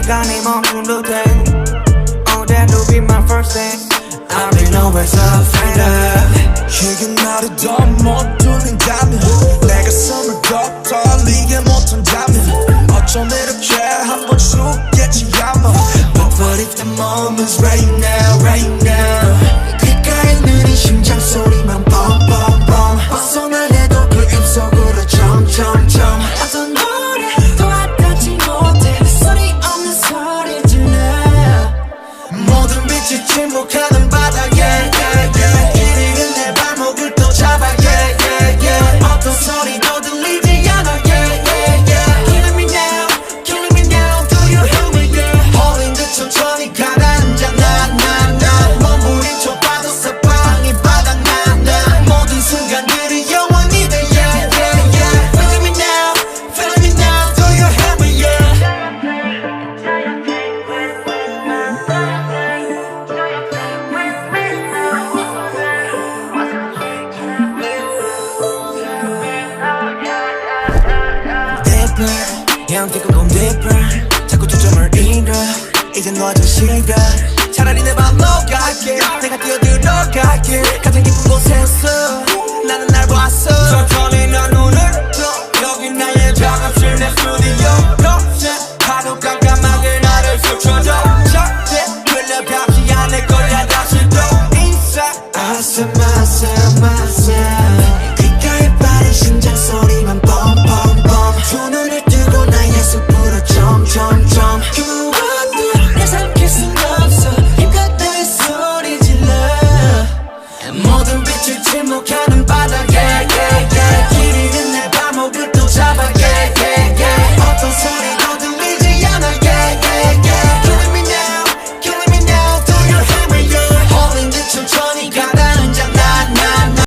시간이 멈춘 듯해. Oh, that will be my first thing. I already know where's up, straight up. 이게 나를 더 못 뚫린다면 내가 숨을 더 떨리게 못한다면 어쩜 이렇게 한번 죽겠지 아마. But if the moment's right now, right now. 귓가에 느린 심장 소리만 뻥뻥뻥 벗어나려도 그 입속으로 점점점 어떤 노래도 와닿지 못해. 소리 없는 소리 질러. 모든 빛이 침묵하는 바다에 이리는 내 발목을 또 잡아 어떤 소리도 들리지 않아. Killing me now, killing me now. Do you hear me? 홀린 듯 천천히 가라앉아 나 몸부림 좁아도 사방이 바닥나 모든 순간들이 영원히 돼 Feeling me now, feeling me now. Do you hear me? 그냥 뛰고 곰 deeper 자꾸 초점을 잃어 이제 너의 시간 차라리 내 맘 녹아게 내가 뛰어들어갈게 가장 깊은 곳에서 나는 날 봤어 천천히